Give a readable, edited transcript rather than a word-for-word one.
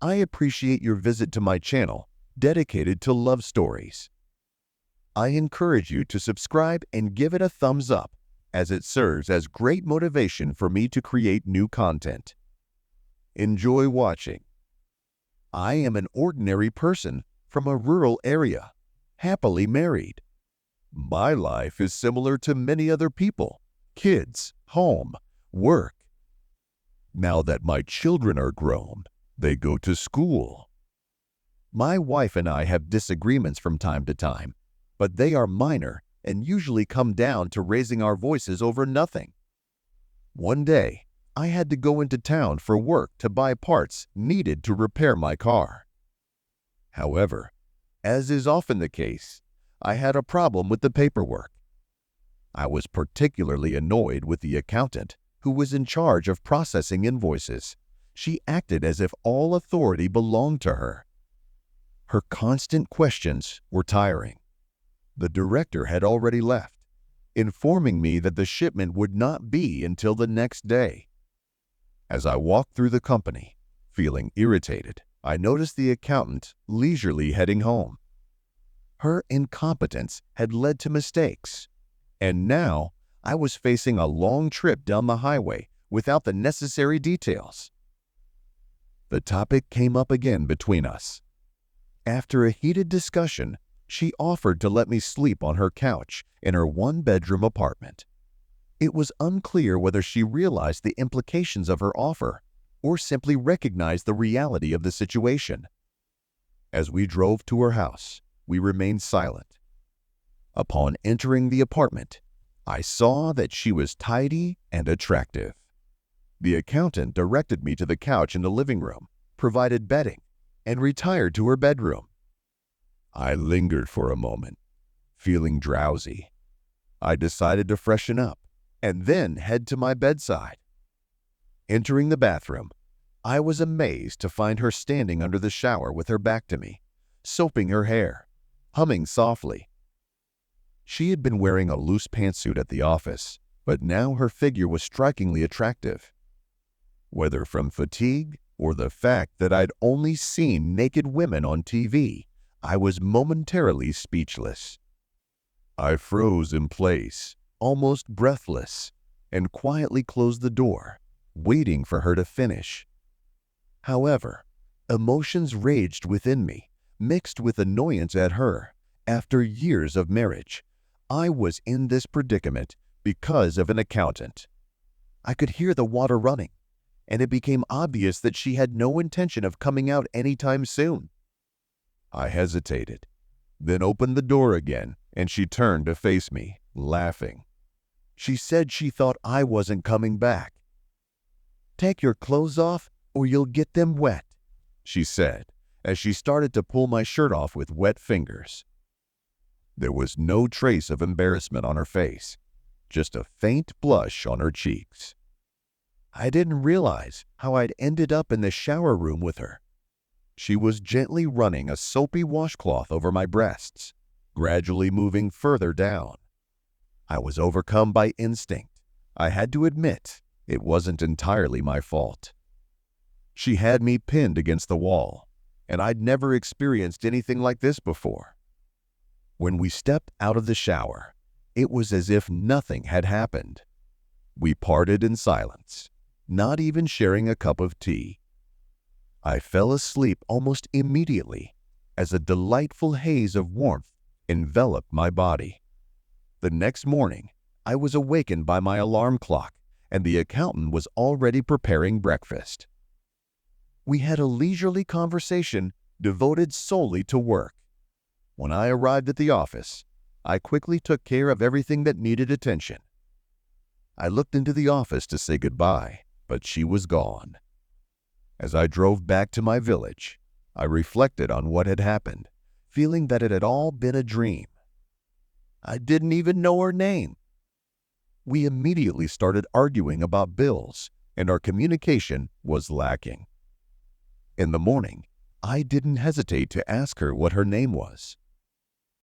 I appreciate your visit to my channel dedicated to love stories. I encourage you to subscribe and give it a thumbs up, as it serves as great motivation for me to create new content. Enjoy watching. I am an ordinary person from a rural area, happily married. My life is similar to many other people: kids, home, work. Now that my children are grown, they go to school. My wife and I have disagreements from time to time, but they are minor and usually come down to raising our voices over nothing. One day, I had to go into town for work to buy parts needed to repair my car. However, as is often the case, I had a problem with the paperwork. I was particularly annoyed with the accountant who was in charge of processing invoices. She acted as if all authority belonged to her. Her constant questions were tiring. The director had already left, informing me that the shipment would not be until the next day. As I walked through the company, feeling irritated, I noticed the accountant leisurely heading home. Her incompetence had led to mistakes, and now I was facing a long trip down the highway without the necessary details. The topic came up again between us. After a heated discussion, she offered to let me sleep on her couch in her one-bedroom apartment. It was unclear whether she realized the implications of her offer or simply recognized the reality of the situation. As we drove to her house, we remained silent. Upon entering the apartment, I saw that she was tidy and attractive. The accountant directed me to the couch in the living room, provided bedding, and retired to her bedroom. I lingered for a moment, feeling drowsy. I decided to freshen up and then head to my bedside. Entering the bathroom, I was amazed to find her standing under the shower with her back to me, soaping her hair, humming softly. She had been wearing a loose pantsuit at the office, but now her figure was strikingly attractive. Whether from fatigue or the fact that I'd only seen naked women on TV, I was momentarily speechless. I froze in place, almost breathless, and quietly closed the door, waiting for her to finish. However, emotions raged within me, mixed with annoyance at her. After years of marriage, I was in this predicament because of an accountant. I could hear the water running, and it became obvious that she had no intention of coming out anytime soon. I hesitated, then opened the door again, and she turned to face me, laughing. She said she thought I wasn't coming back. "Take your clothes off or you'll get them wet," she said, as she started to pull my shirt off with wet fingers. There was no trace of embarrassment on her face, just a faint blush on her cheeks. I didn't realize how I'd ended up in the shower room with her. She was gently running a soapy washcloth over my breasts, gradually moving further down. I was overcome by instinct. I had to admit it wasn't entirely my fault. She had me pinned against the wall, and I'd never experienced anything like this before. When we stepped out of the shower, it was as if nothing had happened. We parted in silence, not even sharing a cup of tea. I fell asleep almost immediately as a delightful haze of warmth enveloped my body. The next morning, I was awakened by my alarm clock, and the accountant was already preparing breakfast. We had a leisurely conversation devoted solely to work. When I arrived at the office, I quickly took care of everything that needed attention. I looked into the office to say goodbye, but she was gone. As I drove back to my village, I reflected on what had happened, feeling that it had all been a dream. I didn't even know her name. We immediately started arguing about bills, and our communication was lacking. In the morning, I didn't hesitate to ask her what her name was.